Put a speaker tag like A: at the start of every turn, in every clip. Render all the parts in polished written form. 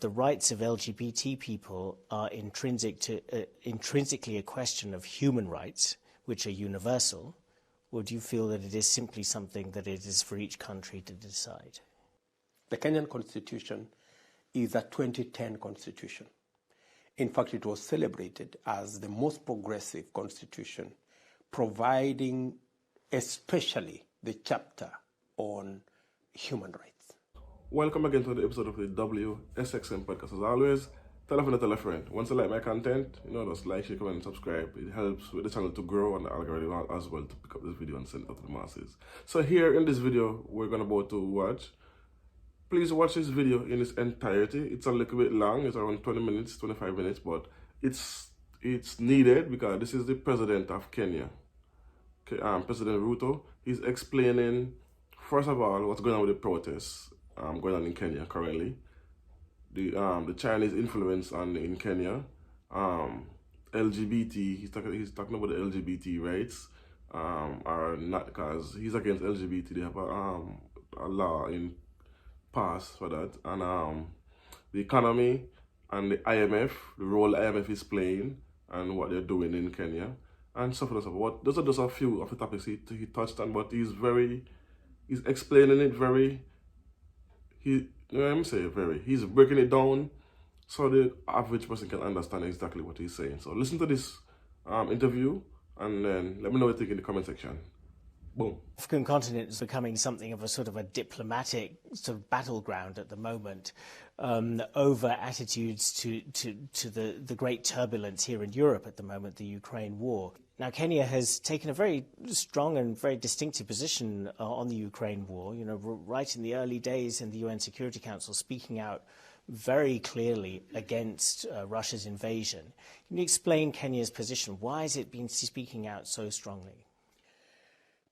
A: the rights of LGBT people are intrinsically a question of human rights, which are universal, or do you feel that it is simply something that it is for each country to decide?
B: The Kenyan constitution is a 2010 constitution. In fact, it was celebrated as the most progressive constitution, providing especially the chapter on human rights.
C: Welcome again to the episode of the WSXM podcast. As always, tell a friend to tell a friend. Once you like my content, just like, share, comment, and subscribe. It helps with the channel to grow and the algorithm as well to pick up this video and send it out to the masses. So here in this video, we're about to watch. Please watch this video in its entirety. It's a little bit long. It's around 20 minutes, 25 minutes, but it's needed because this is the president of Kenya, President Ruto. He's explaining, first of all, what's going on with the protests going on in Kenya currently. The Chinese influence in Kenya, LGBT. He's talking about the LGBT rights are not, because he's against LGBT. They have a law in pass for that, and the economy and the IMF, the role the IMF is playing and what they're doing in Kenya, and so forth and so forth. Those are just a few of the topics he touched on, but he's explaining it very. He's breaking it down so the average person can understand exactly what he's saying. So listen to this interview and then let me know what you think in the comment section. Boom.
A: The African continent is becoming something of a sort of a diplomatic sort of battleground at the moment over attitudes to the great turbulence here in Europe at the moment, the Ukraine war. Now, Kenya has taken a very strong and very distinctive position on the Ukraine war, right in the early days in the UN Security Council, speaking out very clearly against Russia's invasion. Can you explain Kenya's position? Why has it been speaking out so strongly?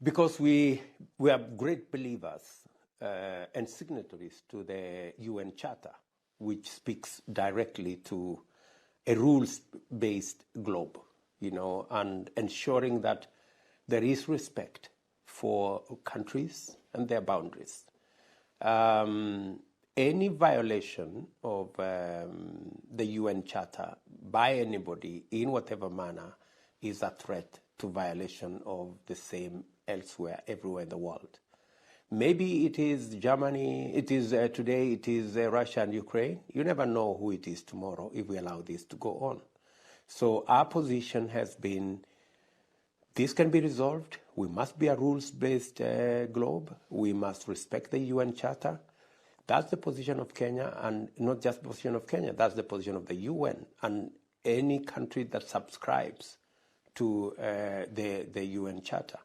B: Because we are great believers and signatories to the UN Charter, which speaks directly to a rules-based globe, and ensuring that there is respect for countries and their boundaries. Any violation of the UN Charter by anybody in whatever manner is a threat to violation of the same elsewhere, everywhere in the world. Maybe it is Germany, today it is Russia and Ukraine. You never know who it is tomorrow if we allow this to go on. So our position has been, this can be resolved. We must be a rules-based globe. We must respect the UN Charter. That's the position of Kenya, and not just the position of Kenya, that's the position of the UN and any country that subscribes to the UN Charter.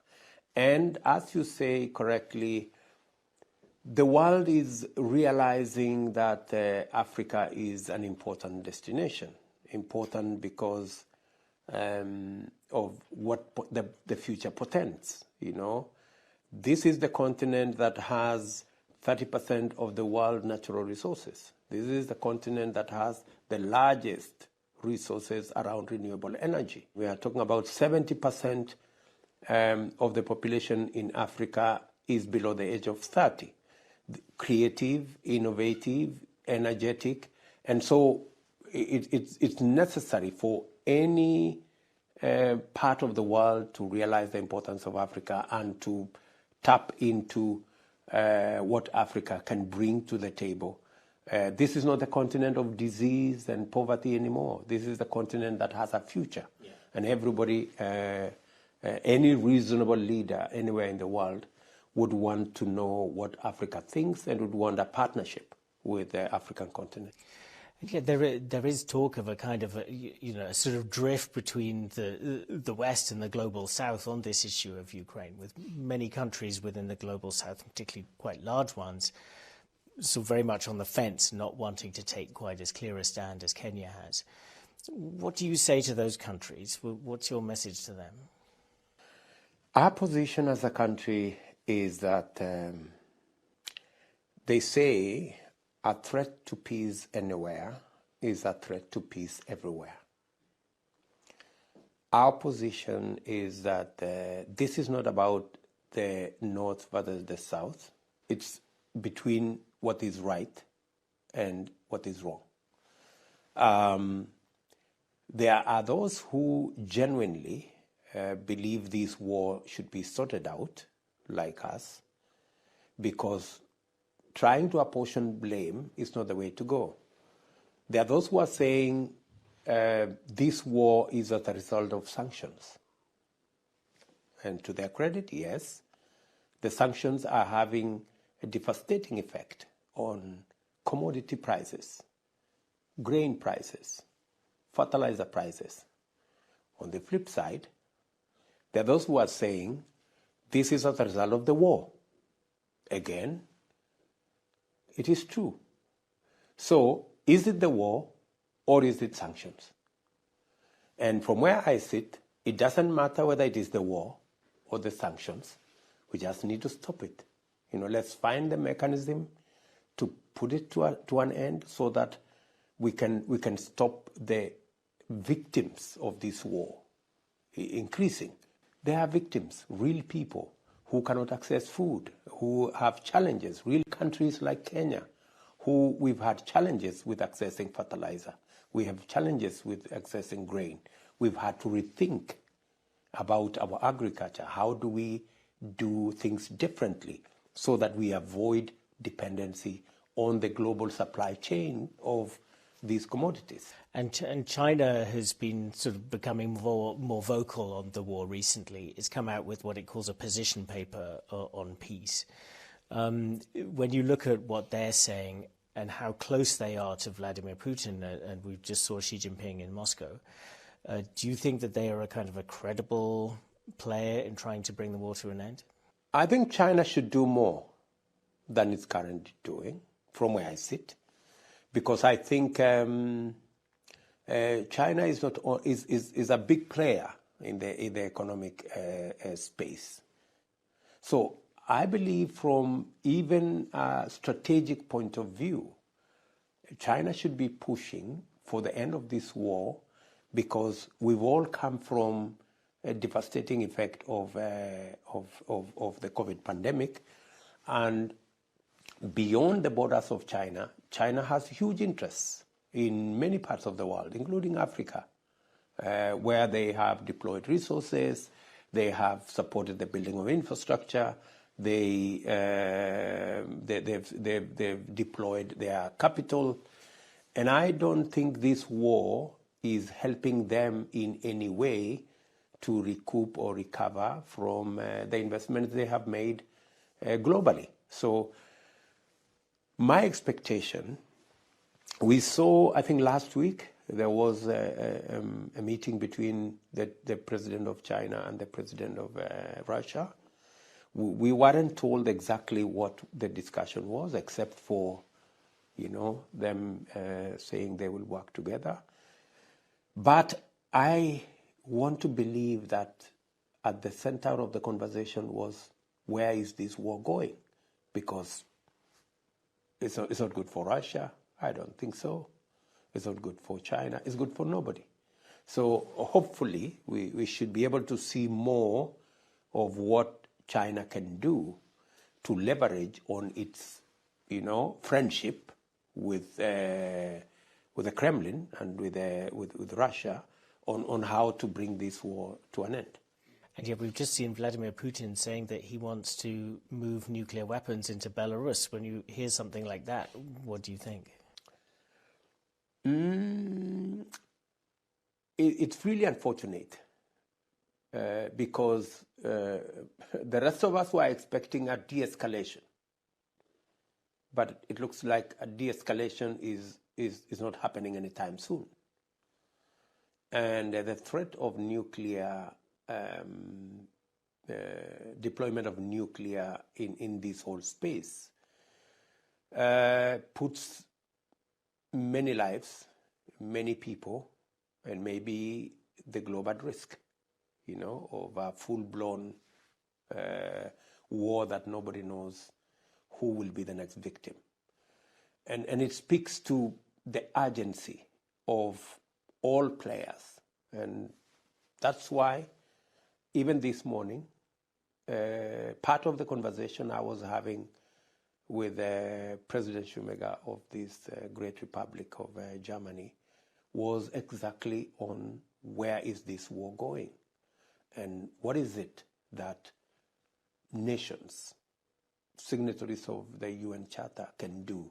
B: And as you say correctly, the world is realizing that Africa is an important destination. Important because of what the future portends, This is the continent that has 30% of the world's natural resources. This is the continent that has the largest resources around renewable energy. We are talking about 70% of the population in Africa is below the age of 30. Creative, innovative, energetic, and so it's necessary for any part of the world to realize the importance of Africa and to tap into what Africa can bring to the table. This is not the continent of disease and poverty anymore. This is the continent that has a future. Yeah. And everybody, any reasonable leader anywhere in the world would want to know what Africa thinks and would want a partnership with the African continent.
A: Yeah, there is talk of a kind of a sort of drift between the West and the global South on this issue of Ukraine, with many countries within the global South, particularly quite large ones, so very much on the fence, not wanting to take quite as clear a stand as Kenya has. What do you say to those countries? What's your message to them?
B: Our position as a country is that they say a threat to peace anywhere is a threat to peace everywhere. Our position is that this is not about the North versus the South. It's between what is right and what is wrong. There are those who genuinely believe this war should be sorted out, like us, because trying to apportion blame is not the way to go. There are those who are saying this war is as a result of sanctions. And to their credit, yes, the sanctions are having a devastating effect on commodity prices, grain prices, fertilizer prices. On the flip side, there are those who are saying this is as a result of the war. Again, it is true. So, is it the war or is it sanctions? And from where I sit, it doesn't matter whether it is the war or the sanctions. We just need to stop it. Let's find the mechanism to put it to an end so that we can stop the victims of this war increasing. There are victims, real people who cannot access food, who have challenges, real countries like Kenya, who we've had challenges with accessing fertilizer. We have challenges with accessing grain. We've had to rethink about our agriculture. How do we do things differently so that we avoid dependency on the global supply chain of these commodities?
A: And China has been sort of becoming more vocal on the war recently. It's come out with what it calls a position paper on peace. When you look at what they're saying and how close they are to Vladimir Putin, and we just saw Xi Jinping in Moscow, do you think that they are a kind of a credible player in trying to bring the war to an end?
B: I think China should do more than it's currently doing, from where I sit, because I think China is a big player in the economic space. So I believe from even a strategic point of view, China should be pushing for the end of this war, because we've all come from a devastating effect of the COVID pandemic, and beyond the borders of China, China has huge interests in many parts of the world, including Africa, where they have deployed resources, they have supported the building of infrastructure, they've deployed their capital, and I don't think this war is helping them in any way to recoup or recover from the investments they have made globally. So my expectation, we saw, I think last week, there was a meeting between the president of China and the president of Russia. We weren't told exactly what the discussion was, except for, them saying they will work together. But I want to believe that at the center of the conversation was, where is this war going? Because it's not good for Russia. I don't think so. It's not good for China. It's good for nobody. So hopefully we should be able to see more of what China can do to leverage on its, friendship with the Kremlin and with Russia on how to bring this war to an end.
A: And yet we've just seen Vladimir Putin saying that he wants to move nuclear weapons into Belarus. When you hear something like that, what do you think?
B: It's really unfortunate because the rest of us were expecting a de-escalation. But it looks like a de-escalation is not happening anytime soon. And the threat of nuclear, deployment of nuclear in this whole space puts many lives, many people, and maybe the globe at risk, of a full-blown war that nobody knows who will be the next victim. And it speaks to the urgency of all players. And that's why, even this morning, part of the conversation I was having with President Schumega of this great republic of Germany was exactly on where is this war going and what is it that nations, signatories of the UN Charter, can do.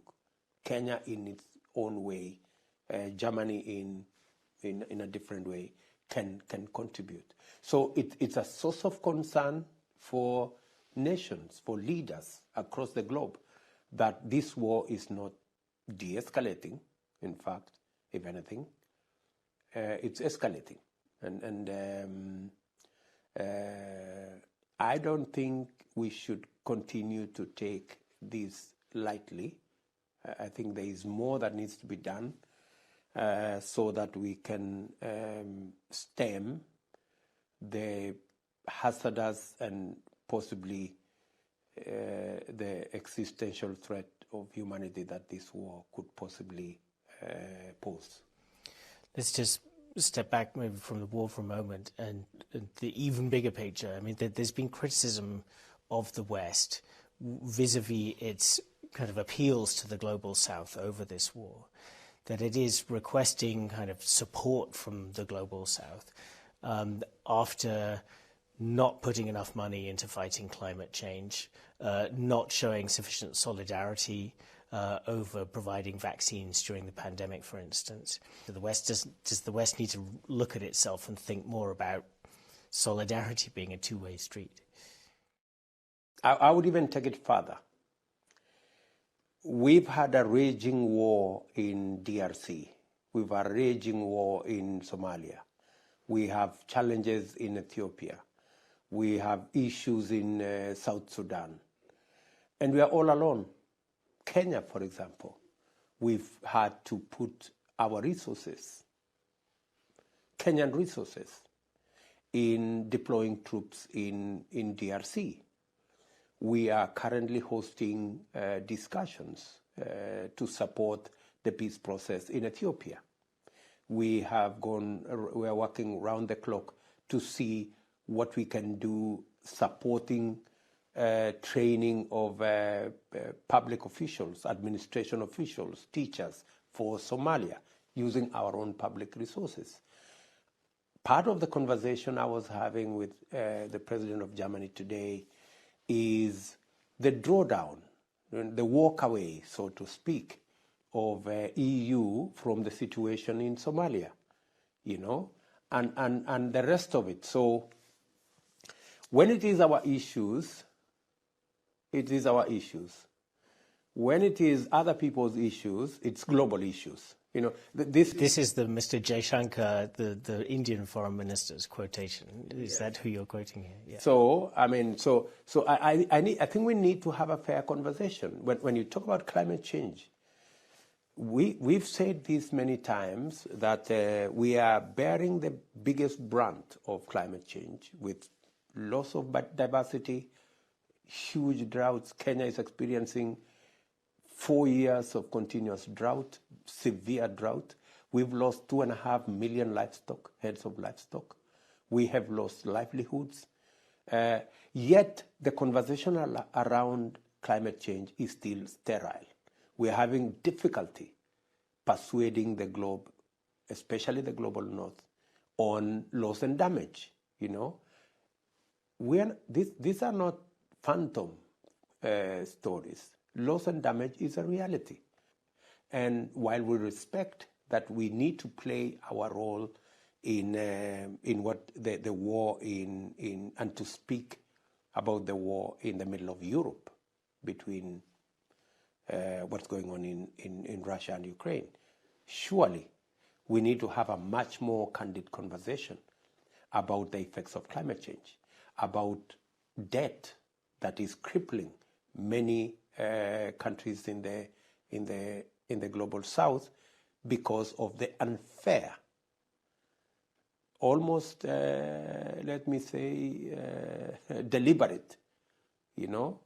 B: Kenya in its own way, Germany in a different way, can contribute. So it's a source of concern for nations, for leaders across the globe, that this war is not de-escalating. In fact, if anything, it's escalating. And I don't think we should continue to take this lightly. I think there is more that needs to be done so that we can stem the hazardous and possibly the existential threat of humanity that this war could possibly pose.
A: Let's just step back maybe from the war for a moment and the even bigger picture. I mean, there's been criticism of the West vis-a-vis its kind of appeals to the global South over this war, that it is requesting kind of support from the global South after not putting enough money into fighting climate change, not showing sufficient solidarity over providing vaccines during the pandemic, for instance. Does the West need to look at itself and think more about solidarity being a two-way street?
B: I would even take it further. We've had a raging war in DRC. We've had a raging war in Somalia. We have challenges in Ethiopia. We have issues in South Sudan. And we are all alone. Kenya, for example, we've had to put our resources, Kenyan resources, in deploying troops in DRC. We are currently hosting discussions to support the peace process in Ethiopia. We are working round the clock to see what we can do supporting training of public officials, administration officials, teachers for Somalia, using our own public resources. Part of the conversation I was having with the President of Germany today is the drawdown, the walkaway, so to speak, of EU from the situation in Somalia, you know, and the rest of it. So when it is our issues, it is our issues. When it is other people's issues, it's global issues. You know, this
A: is the Mr. Jaishankar, the Indian foreign minister's quotation. Is that who you're quoting here? Yeah.
B: So I mean, I think we need to have a fair conversation when you talk about climate change. We've said this many times that we are bearing the biggest brunt of climate change with loss of diversity, huge droughts. Kenya is experiencing 4 years of continuous drought, severe drought. We've lost 2.5 million heads of livestock. We have lost livelihoods. Yet the conversation around climate change is still sterile. We're having difficulty persuading the globe, especially the global north, on loss and damage. You know, these are not phantom stories. Loss and damage is a reality. And while we respect that we need to play our role in what the war and to speak about the war in the middle of Europe between what's going on in Russia and Ukraine, surely we need to have a much more candid conversation about the effects of climate change, about debt that is crippling many countries in the global south because of the unfair, almost let me say deliberate, you know,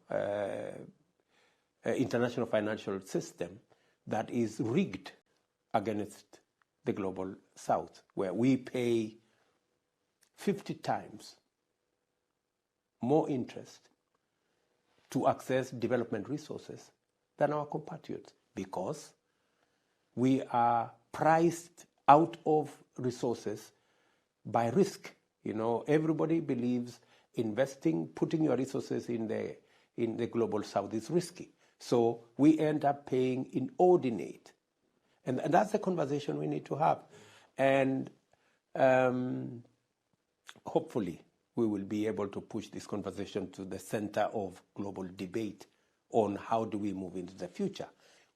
B: international financial system that is rigged against the global south, where we pay 50 times more interest to access development resources than our compatriots, because we are priced out of resources by risk. Everybody believes investing, putting your resources in the global south is risky. So we end up paying inordinate. And that's the conversation we need to have. And hopefully we will be able to push this conversation to the center of global debate on how do we move into the future.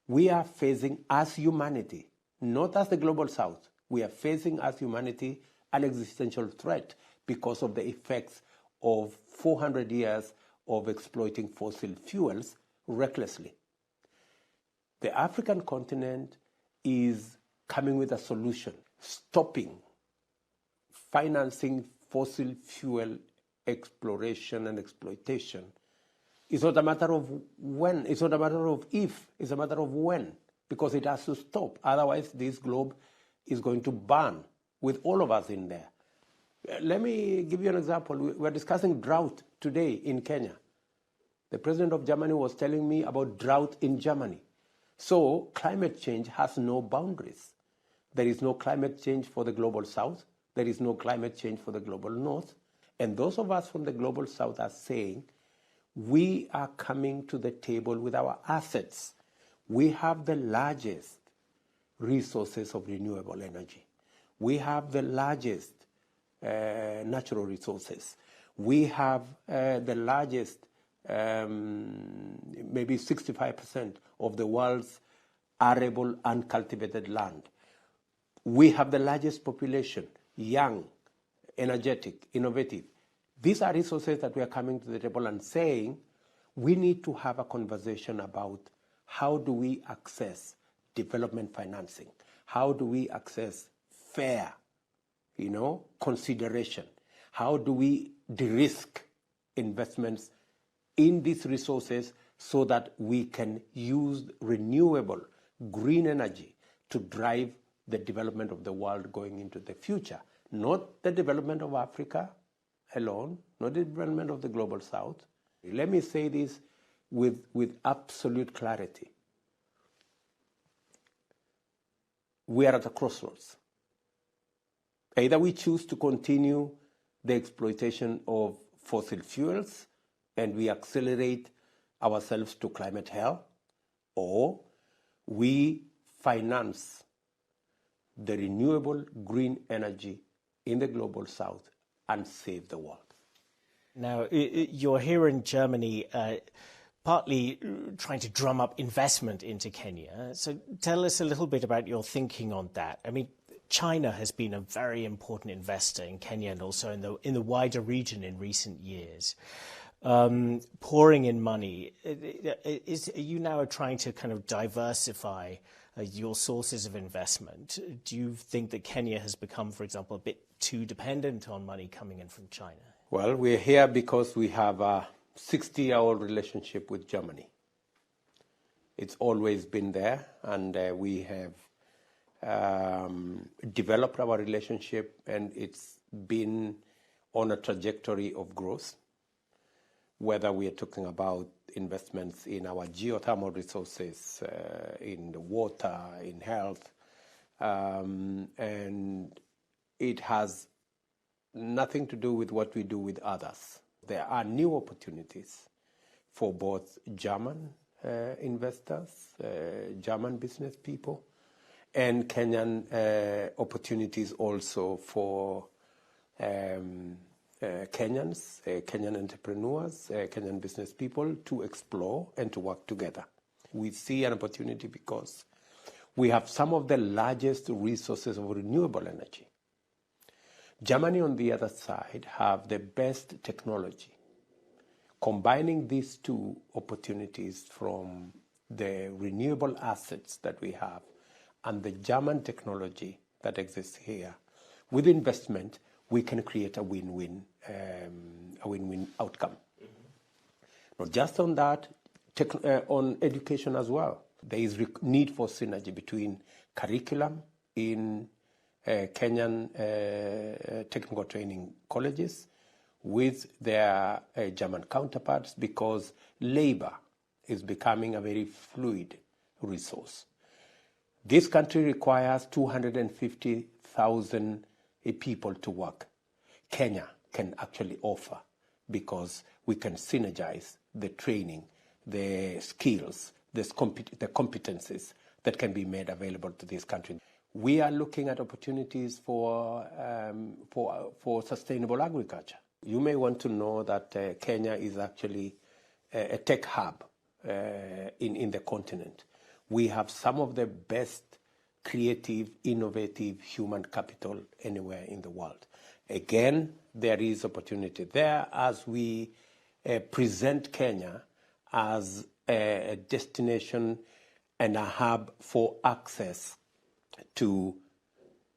B: We are facing, as humanity, not as the global south, we are facing as humanity an existential threat because of the effects of 400 years of exploiting fossil fuels recklessly. The African continent is coming with a solution, stopping financing fossil fuel exploration and exploitation. It's not a matter of when, it's not a matter of if, it's a matter of when, because it has to stop. Otherwise, this globe is going to burn with all of us in there. Let me give you an example. We're discussing drought today in Kenya. The president of Germany was telling me about drought in Germany. So climate change has no boundaries. There is no climate change for the global south. There is no climate change for the global north. And those of us from the global south are saying, we are coming to the table with our assets. We have the largest resources of renewable energy. We have the largest natural resources. We have the largest, maybe 65% of the world's arable uncultivated land. We have the largest population, young, energetic, innovative. These are resources that we are coming to the table and saying we need to have a conversation about how do we access development financing? How do we access fair, consideration? How do we de-risk investments in these resources so that we can use renewable green energy to drive the development of the world going into the future? Not the development of Africa alone, not the development of the global south. Let me say this with absolute clarity. We are at a crossroads. Either we choose to continue the exploitation of fossil fuels and we accelerate ourselves to climate hell, or we finance the renewable green energy in the global south and save the world.
A: Now, you're here in Germany partly trying to drum up investment into Kenya. So tell us a little bit about your thinking on that. I mean, China has been a very important investor in Kenya and also in the wider region in recent years, pouring in money. Are you now trying to kind of diversify your sources of investment? Do you think that Kenya has become, for example, a bit too dependent on money coming in from China?
B: Well, we're here because we have a 60-year-old relationship with Germany. It's always been there, and we have developed our relationship, and it's been on a trajectory of growth, whether we are talking about investments in our geothermal resources, in the water, in health, and it has nothing to do with what we do with others. There are new opportunities for both German investors, German business people, and Kenyan opportunities also for Kenyans, Kenyan entrepreneurs, Kenyan business people to explore and to work together. We see an opportunity because we have some of the largest resources of renewable energy. Germany, on the other side, have the best technology. Combining these two opportunities from the renewable assets that we have and the German technology that exists here, with investment, we can create a win-win outcome. Not just on that, on education as well. There is need for synergy between curriculum in Kenyan technical training colleges with their German counterparts, because labor is becoming a very fluid resource. This country requires 250,000 people to work. Kenya can actually offer, because we can synergize the training, the skills, the competencies that can be made available to this country. We are looking at opportunities for sustainable agriculture. You may want to know that Kenya is actually a tech hub in the continent. We have some of the best creative, innovative human capital anywhere in the world. Again, there is opportunity there as we present Kenya as a destination and a hub for access to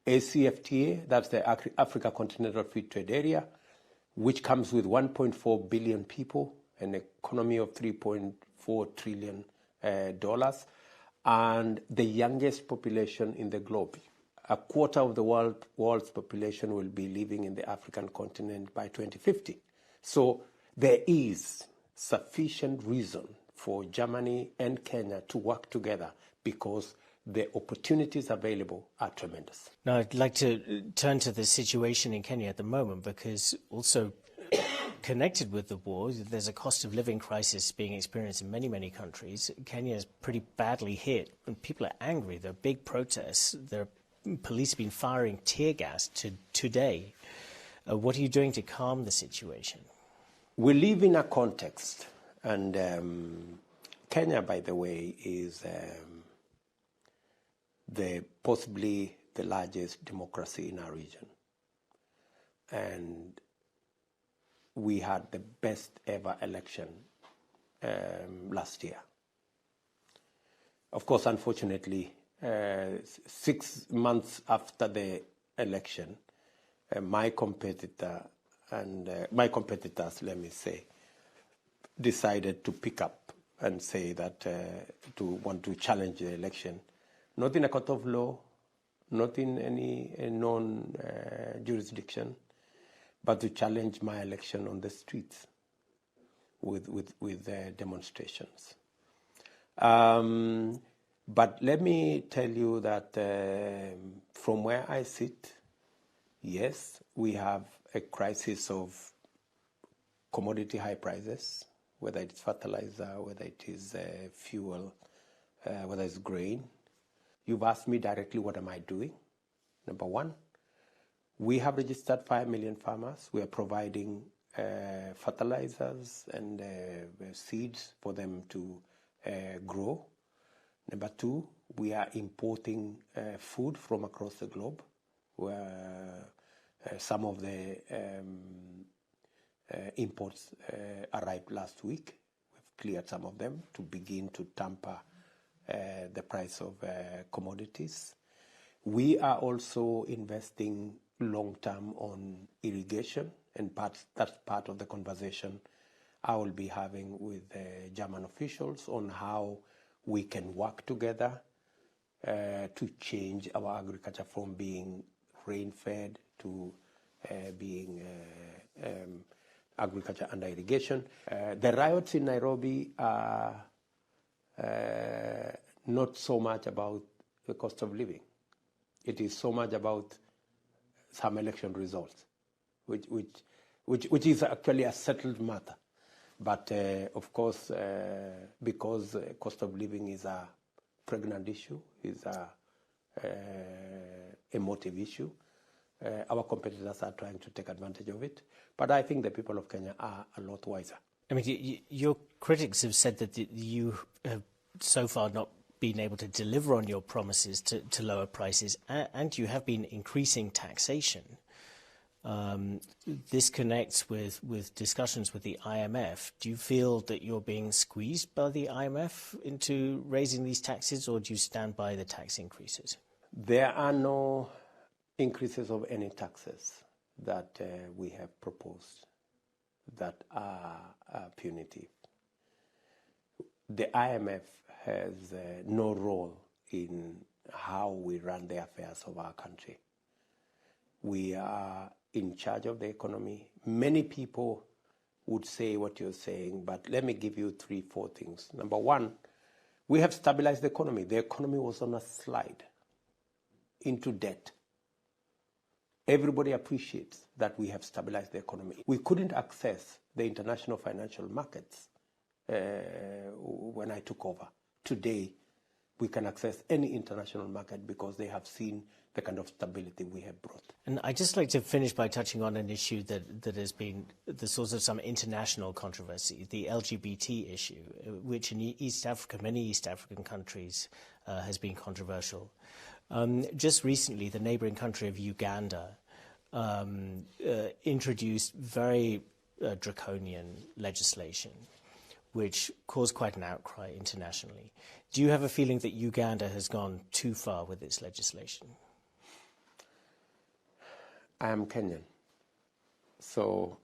B: ACFTA, that's the Africa Continental Free Trade Area, which comes with 1.4 billion people, an economy of $3.4 trillion, and the youngest population in the globe. A quarter of the world's population will be living in the African continent by 2050. So there is sufficient reason for Germany and Kenya to work together, because the opportunities available are tremendous.
A: Now, I'd like to turn to the situation in Kenya at the moment, because also connected with the war, there's a cost of living crisis being experienced in many, many countries. Kenya is pretty badly hit, and people are angry. There are big protests. Police have been firing tear gas today. What are you doing to calm the situation?
B: We live in a context, and Kenya, by the way, is possibly the largest democracy in our region. And we had the best ever election last year. Of course, unfortunately, 6 months after the election, my competitors, let me say, decided to pick up and say that to want to challenge the election, not in a court of law, not in any known jurisdiction, but to challenge my election on the streets with demonstrations. But let me tell you that from where I sit, yes, we have a crisis of commodity high prices, whether it's fertilizer, whether it is fuel, whether it's grain. You've asked me directly, what am I doing? Number one, we have registered 5 million farmers. We are providing fertilizers and seeds for them to grow. Number two, we are importing food from across the globe, where some of the imports arrived last week. We've cleared some of them to begin to tamper the price of commodities. We are also investing long-term on irrigation, and that's part of the conversation I will be having with German officials on how we can work together to change our agriculture from being rain-fed to being agriculture under irrigation. The riots in Nairobi are not so much about the cost of living. It is so much about some election results, which is actually a settled matter. But of course, because cost of living is a pregnant issue, is a emotive issue, our competitors are trying to take advantage of it. But I think the people of Kenya are a lot wiser.
A: I mean, your critics have said that you have so far not been able to deliver on your promises to lower prices, and you have been increasing taxation. This connects with discussions with the IMF. Do you feel that you're being squeezed by the IMF into raising these taxes, or do you stand by the tax increases?
B: There are no increases of any taxes that we have proposed that are punitive. The IMF has no role in how we run the affairs of our country. We are in charge of the economy. Many people would say what you're saying, but let me give you 3-4 things. Number one, We have stabilized the economy. The economy was on a slide into debt. Everybody appreciates that we have stabilized the economy. We couldn't access the international financial markets when I took over. Today, we can access any international market because they have seen the kind of stability we have brought.
A: And I'd just like to finish by touching on an issue that has been the source of some international controversy, the LGBT issue, which in East Africa, many East African countries, has been controversial. Just recently, the neighboring country of Uganda introduced very draconian legislation, which caused quite an outcry internationally. Do you have a feeling that Uganda has gone too far with its legislation?
B: I am Kenyan, so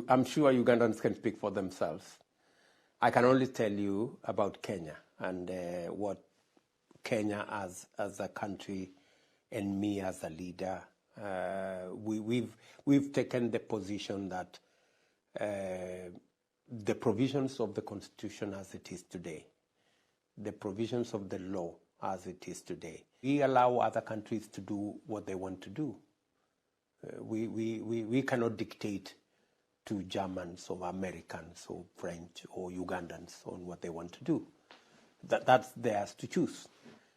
B: I'm sure Ugandans can speak for themselves. I can only tell you about Kenya and what Kenya as a country and me as a leader, we've taken the position that the provisions of the Constitution as it is today, the provisions of the law as it is today, we allow other countries to do what they want to do. We cannot dictate to Germans or Americans or French or Ugandans on what they want to do. That's theirs to choose.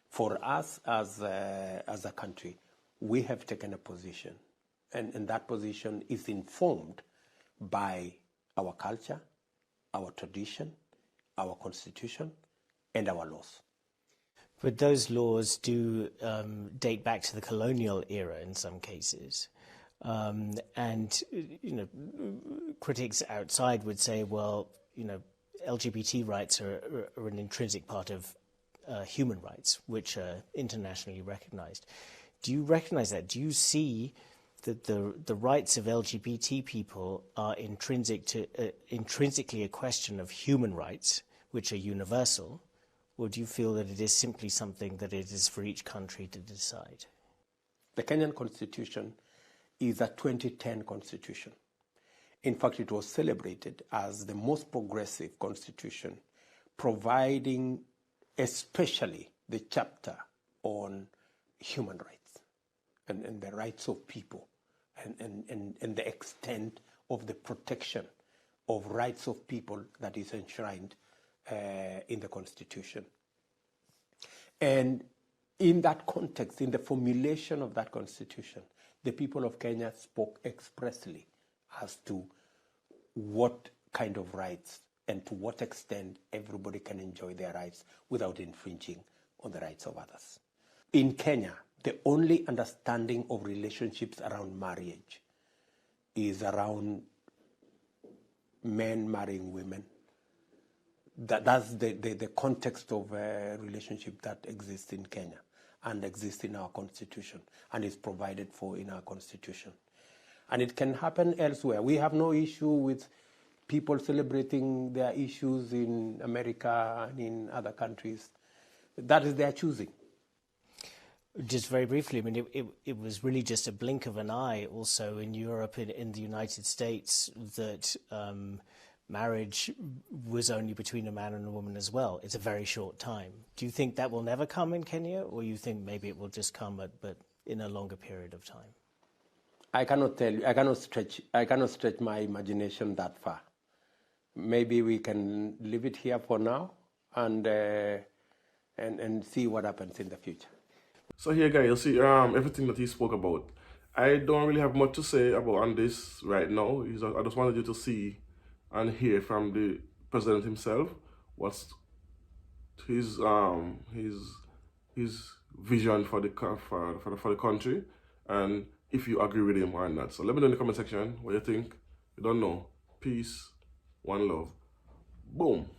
B: For us as a country, we have taken a position, and that position is informed by our culture, our tradition, our constitution, and our laws.
A: But those laws do date back to the colonial era in some cases. And, critics outside would say, well, LGBT rights are an intrinsic part of human rights, which are internationally recognized. Do you recognize that? Do you see that the rights of LGBT people are intrinsically a question of human rights, which are universal, or do you feel that it is simply something that it is for each country to decide?
B: The Kenyan Constitution is a 2010 constitution. In fact, it was celebrated as the most progressive constitution, providing especially the chapter on human rights and the rights of people and the extent of the protection of rights of people that is enshrined in the Constitution. And in that context, in the formulation of that Constitution, the people of Kenya spoke expressly as to what kind of rights and to what extent everybody can enjoy their rights without infringing on the rights of others. In Kenya, the only understanding of relationships around marriage is around men marrying women. That's the context of a relationship that exists in Kenya and exists in our constitution and is provided for in our constitution. And it can happen elsewhere. We have no issue with people celebrating their issues in America and in other countries. That is their choosing.
A: Just very briefly, I mean, it was really just a blink of an eye also in Europe, in the United States, that marriage was only between a man and a woman as well. It's a very short time. Do you think that will never come in Kenya, or you think maybe it will just come but in a longer period of time?
B: I cannot tell you. I cannot stretch my imagination that far. Maybe we can leave it here for now and see what happens in the future.
C: So here, guys, you see everything that he spoke about. I don't really have much to say about on this right now. I just wanted you to see and hear from the president himself what's his vision for the country, and if you agree with him or not. So let me know in the comment section what you think. You don't know. Peace, one love. Boom.